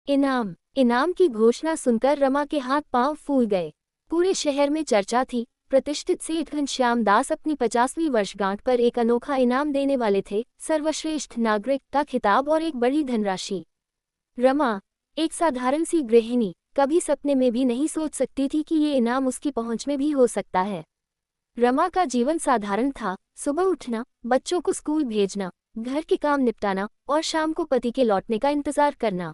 इनाम इनाम की घोषणा सुनकर रमा के हाथ पांव फूल गए। पूरे शहर में चर्चा थी। प्रतिष्ठित सेठ घनश्याम दास अपनी 50वीं वर्षगांठ पर एक अनोखा इनाम देने वाले थे, सर्वश्रेष्ठ नागरिक का खिताब और एक बड़ी धनराशि। रमा, एक साधारण सी गृहिणी, कभी सपने में भी नहीं सोच सकती थी कि ये इनाम उसकी पहुंच में भी हो सकता है। रमा का जीवन साधारण था। सुबह उठना, बच्चों को स्कूल भेजना, घर के काम निपटाना और शाम को पति के लौटने का इंतजार करना।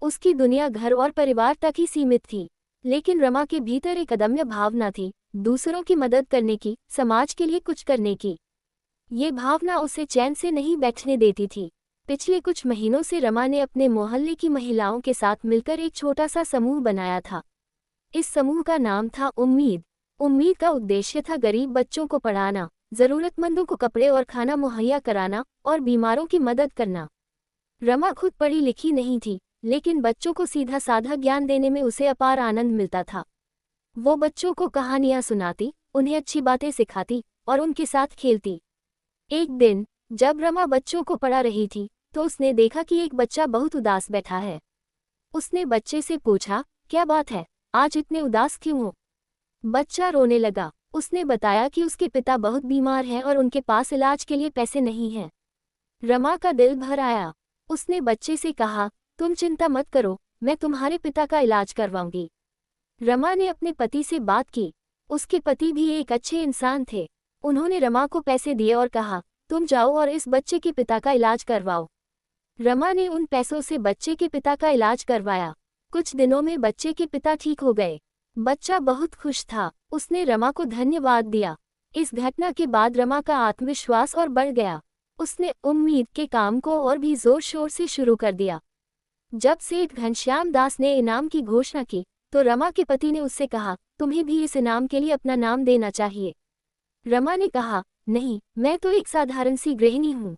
उसकी दुनिया घर और परिवार तक ही सीमित थी। लेकिन रमा के भीतर एक अदम्य भावना थी, दूसरों की मदद करने की, समाज के लिए कुछ करने की। ये भावना उसे चैन से नहीं बैठने देती थी। पिछले कुछ महीनों से रमा ने अपने मोहल्ले की महिलाओं के साथ मिलकर एक छोटा सा समूह बनाया था। इस समूह का नाम था उम्मीद। उम्मीद का उद्देश्य था गरीब बच्चों को पढ़ाना, जरूरतमंदों को कपड़े और खाना मुहैया कराना और बीमारों की मदद करना। रमा खुद पढ़ी लिखी नहीं थी, लेकिन बच्चों को सीधा साधा ज्ञान देने में उसे अपार आनंद मिलता था। वो बच्चों को कहानियां सुनाती, उन्हें अच्छी बातें सिखाती और उनके साथ खेलती। एक दिन जब रमा बच्चों को पढ़ा रही थी, तो उसने देखा कि एक बच्चा बहुत उदास बैठा है। उसने बच्चे से पूछा, क्या बात है, आज इतने उदास क्यों हो? बच्चा रोने लगा। उसने बताया कि उसके पिता बहुत बीमार हैं और उनके पास इलाज के लिए पैसे नहीं हैं। रमा का दिल भर आया। उसने बच्चे से कहा, तुम चिंता मत करो, मैं तुम्हारे पिता का इलाज करवाऊंगी। रमा ने अपने पति से बात की। उसके पति भी एक अच्छे इंसान थे। उन्होंने रमा को पैसे दिए और कहा, तुम जाओ और इस बच्चे के पिता का इलाज करवाओ। रमा ने उन पैसों से बच्चे के पिता का इलाज करवाया। कुछ दिनों में बच्चे के पिता ठीक हो गए। बच्चा बहुत खुश था। उसने रमा को धन्यवाद दिया। इस घटना के बाद रमा का आत्मविश्वास और बढ़ गया। उसने उम्मीद के काम को और भी जोर शोर से शुरू कर दिया। जब सेठ घनश्याम दास ने इनाम की घोषणा की, तो रमा के पति ने उससे कहा, तुम्हें भी इस इनाम के लिए अपना नाम देना चाहिए। रमा ने कहा, नहीं, मैं तो एक साधारण सी गृहिणी हूँ,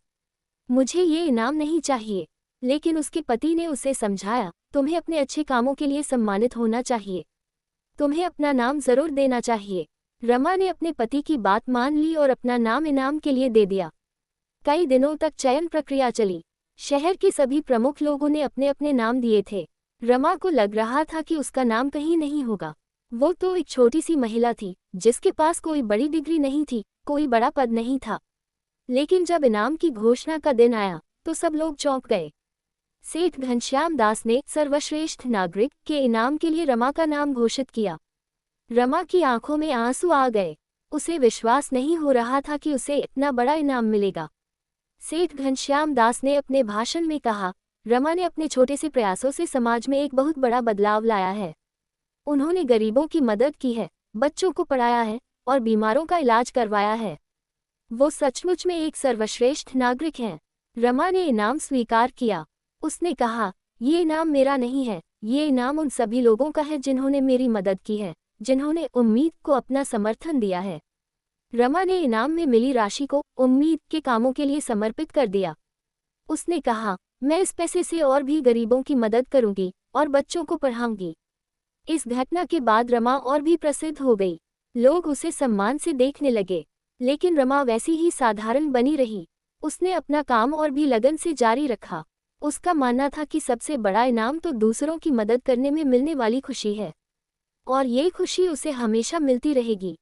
मुझे ये इनाम नहीं चाहिए। लेकिन उसके पति ने उसे समझाया, तुम्हें अपने अच्छे कामों के लिए सम्मानित होना चाहिए, तुम्हें अपना नाम जरूर देना चाहिए। रमा ने अपने पति की बात मान ली और अपना नाम इनाम के लिए दे दिया। कई दिनों तक चयन प्रक्रिया चली। शहर के सभी प्रमुख लोगों ने अपने अपने नाम दिए थे। रमा को लग रहा था कि उसका नाम कहीं नहीं होगा। वो तो एक छोटी सी महिला थी, जिसके पास कोई बड़ी डिग्री नहीं थी, कोई बड़ा पद नहीं था। लेकिन जब इनाम की घोषणा का दिन आया, तो सब लोग चौंक गए। सेठ घनश्याम दास ने सर्वश्रेष्ठ नागरिक के इनाम के लिए रमा का नाम घोषित किया। रमा की आंखों में आंसू आ गए। उसे विश्वास नहीं हो रहा था कि उसे इतना बड़ा इनाम मिलेगा। सेठ घनश्याम दास ने अपने भाषण में कहा, रमा ने अपने छोटे से प्रयासों से समाज में एक बहुत बड़ा बदलाव लाया है। उन्होंने गरीबों की मदद की है, बच्चों को पढ़ाया है और बीमारों का इलाज करवाया है। वो सचमुच में एक सर्वश्रेष्ठ नागरिक हैं। रमा ने इनाम स्वीकार किया। उसने कहा, ये इनाम मेरा नहीं है, ये इनाम उन सभी लोगों का है जिन्होंने मेरी मदद की है, जिन्होंने उम्मीद को अपना समर्थन दिया है। रमा ने इनाम में मिली राशि को उम्मीद के कामों के लिए समर्पित कर दिया। उसने कहा, मैं इस पैसे से और भी गरीबों की मदद करूंगी और बच्चों को पढ़ाऊंगी। इस घटना के बाद रमा और भी प्रसिद्ध हो गई। लोग उसे सम्मान से देखने लगे। लेकिन रमा वैसी ही साधारण बनी रही। उसने अपना काम और भी लगन से जारी रखा। उसका मानना था कि सबसे बड़ा इनाम तो दूसरों की मदद करने में मिलने वाली खुशी है, और ये खुशी उसे हमेशा मिलती रहेगी।